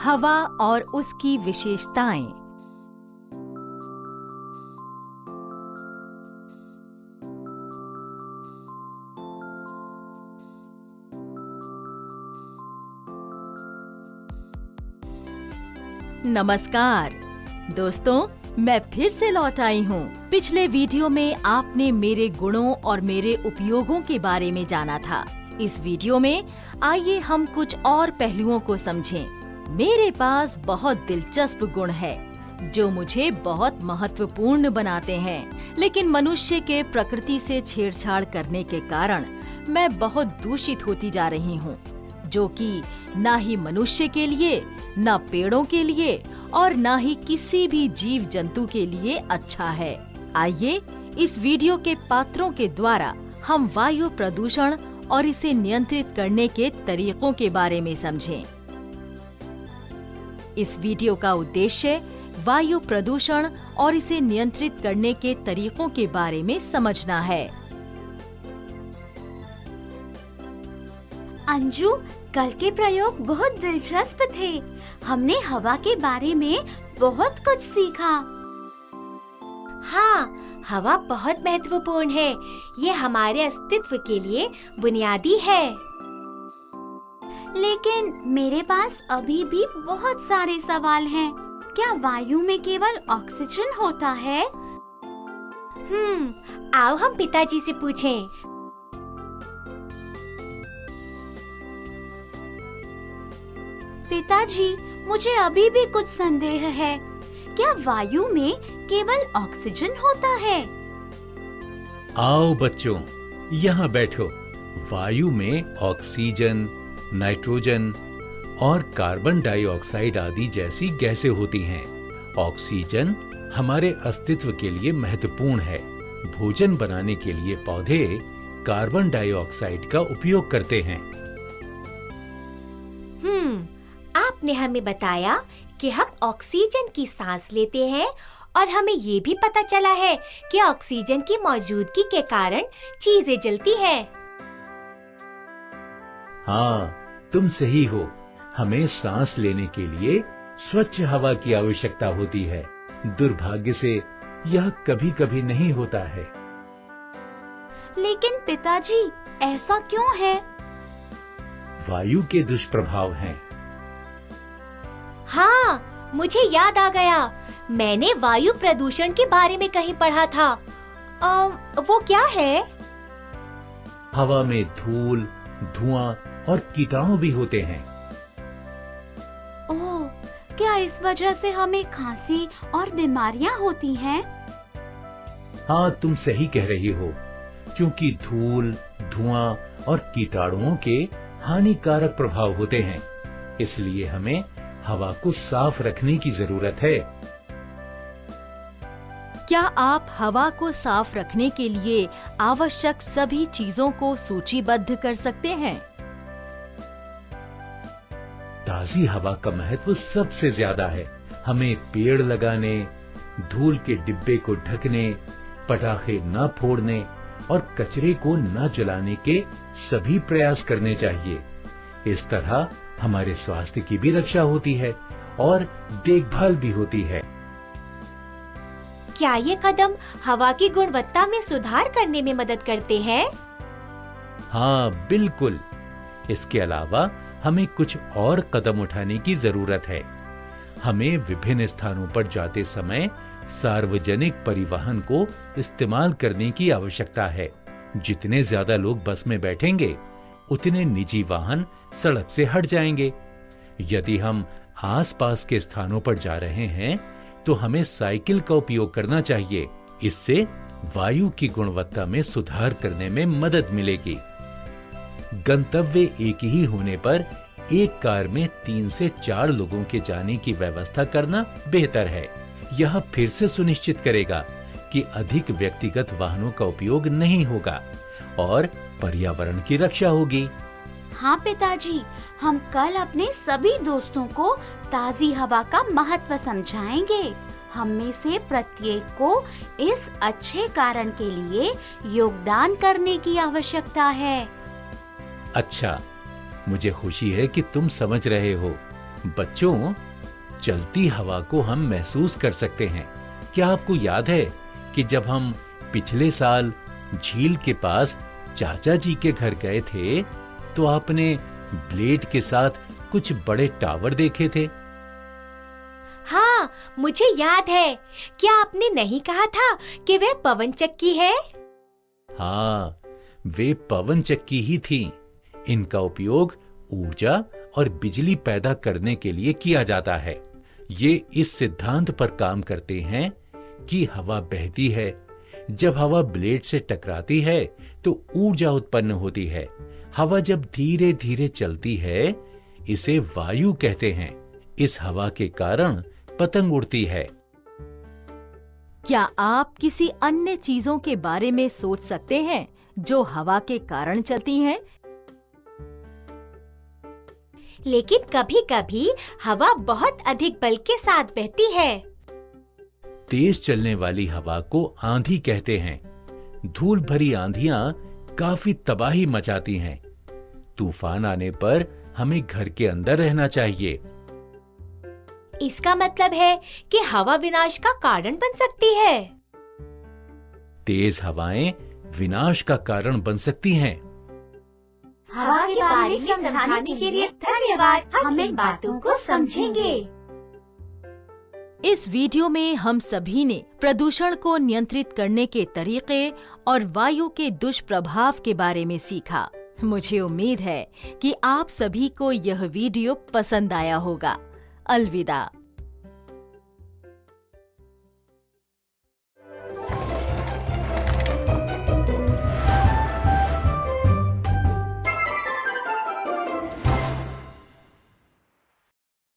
हवा और उसकी विशेषताएं। नमस्कार दोस्तों, मैं फिर से लौट आई हूँ। पिछले वीडियो में आपने मेरे गुणों और मेरे उपयोगों के बारे में जाना था। इस वीडियो में आइए हम कुछ और पहलुओं को समझें। मेरे पास बहुत दिलचस्प गुण है जो मुझे बहुत महत्वपूर्ण बनाते हैं, लेकिन मनुष्य के प्रकृति से छेड़छाड़ करने के कारण मैं बहुत दूषित होती जा रही हूँ, जो कि ना ही मनुष्य के लिए, ना पेड़ों के लिए और ना ही किसी भी जीव जंतु के लिए अच्छा है। आइए इस वीडियो के पात्रों के द्वारा हम वायु प्रदूषण और इसे नियंत्रित करने के तरीकों के बारे में समझें। इस वीडियो का उद्देश्य वायु प्रदूषण और इसे नियंत्रित करने के तरीकों के बारे में समझना है। अंजू, कल के प्रयोग बहुत दिलचस्प थे। हमने हवा के बारे में बहुत कुछ सीखा। हाँ, हवा बहुत महत्वपूर्ण है। ये हमारे अस्तित्व के लिए बुनियादी है। लेकिन मेरे पास अभी भी बहुत सारे सवाल हैं। क्या वायु में केवल ऑक्सीजन होता है? आओ हम पिताजी से पूछें। पिताजी, मुझे अभी भी कुछ संदेह है। क्या वायु में केवल ऑक्सीजन होता है? आओ बच्चों, यहाँ बैठो। वायु में ऑक्सीजन, नाइट्रोजन और कार्बन डाइऑक्साइड आदि जैसी गैसें होती हैं। ऑक्सीजन हमारे अस्तित्व के लिए महत्वपूर्ण है। भोजन बनाने के लिए पौधे कार्बन डाइऑक्साइड का उपयोग करते हैं। आपने हमें बताया कि हम ऑक्सीजन की सांस लेते हैं और हमें ये भी पता चला है कि ऑक्सीजन की मौजूदगी के कारण चीजें जलती हैं। हाँ, तुम सही हो। हमें सांस लेने के लिए स्वच्छ हवा की आवश्यकता होती है। दुर्भाग्य से यह कभी-कभी नहीं होता है। लेकिन पिताजी, ऐसा क्यों है? वायु के दुष्प्रभाव हैं। हाँ, मुझे याद आ गया। मैंने वायु प्रदूषण के बारे में कहीं पढ़ा था। वो क्या है? हवा में धूल, धुआं और कीटाणु भी होते हैं। ओह, क्या इस वजह से हमें खांसी और बीमारियां होती हैं? हाँ, तुम सही कह रही हो, क्योंकि धूल, धुआं और कीटाणुओं के हानिकारक प्रभाव होते हैं। इसलिए हमें हवा को साफ रखने की जरूरत है। क्या आप हवा को साफ रखने के लिए आवश्यक सभी चीजों को सूचीबद्ध कर सकते हैं? ताजी हवा का महत्व सबसे ज्यादा है। हमें पेड़ लगाने, धूल के डिब्बे को ढकने, पटाखे न फोड़ने और कचरे को न जलाने के सभी प्रयास करने चाहिए। इस तरह हमारे स्वास्थ्य की भी रक्षा होती है और देखभाल भी होती है। क्या ये कदम हवा की गुणवत्ता में सुधार करने में मदद करते हैं? हाँ, बिल्कुल। इसके अलावा हमें कुछ और कदम उठाने की जरूरत है। हमें विभिन्न स्थानों पर जाते समय सार्वजनिक परिवहन को इस्तेमाल करने की आवश्यकता है। जितने ज्यादा लोग बस में बैठेंगे, उतने निजी वाहन सड़क से हट जाएंगे। यदि हम आसपास के स्थानों पर जा रहे हैं, तो हमें साइकिल का उपयोग करना चाहिए। इससे वायु की गुणवत्ता में सुधार करने में मदद मिलेगी। गंतव्य एक ही होने पर एक कार में 3 से 4 लोगों के जाने की व्यवस्था करना बेहतर है। यह फिर से सुनिश्चित करेगा कि अधिक व्यक्तिगत वाहनों का उपयोग नहीं होगा और पर्यावरण की रक्षा होगी। हाँ पिताजी, हम कल अपने सभी दोस्तों को ताजी हवा का महत्व समझाएंगे। हम में से प्रत्येक को इस अच्छे कारण के लिए योगदान करने की आवश्यकता है। अच्छा, मुझे खुशी है कि तुम समझ रहे हो। बच्चों, चलती हवा को हम महसूस कर सकते हैं। क्या आपको याद है कि जब हम पिछले साल झील के पास चाचा जी के घर गए थे तो आपने ब्लेड के साथ कुछ बड़े टावर देखे थे? हाँ, मुझे याद है। क्या आपने नहीं कहा था कि वे पवन चक्की है? हाँ, वे पवन चक्की ही थी। इनका उपयोग ऊर्जा और बिजली पैदा करने के लिए किया जाता है। ये इस सिद्धांत पर काम करते हैं कि हवा बहती है। जब हवा ब्लेड से टकराती है तो ऊर्जा उत्पन्न होती है। हवा जब धीरे धीरे चलती है, इसे वायु कहते हैं। इस हवा के कारण पतंग उड़ती है। क्या आप किसी अन्य चीजों के बारे में सोच सकते हैं जो हवा के कारण चलती हैं? लेकिन कभी-कभी हवा बहुत अधिक बल के साथ बहती है। तेज चलने वाली हवा को आंधी कहते हैं। धूल भरी आंधियां काफी तबाही मचाती हैं। तूफान आने पर हमें घर के अंदर रहना चाहिए। इसका मतलब है कि हवा विनाश का कारण बन सकती है। तेज हवाएं विनाश का कारण बन सकती हैं। हवा के बारे में समझाने के लिए धन्यवाद। हम इन बातों को समझेंगे। इस वीडियो में हम सभी ने प्रदूषण को नियंत्रित करने के तरीके और वायु के दुष्प्रभाव के बारे में सीखा। मुझे उम्मीद है कि आप सभी को यह वीडियो पसंद आया होगा। अलविदा।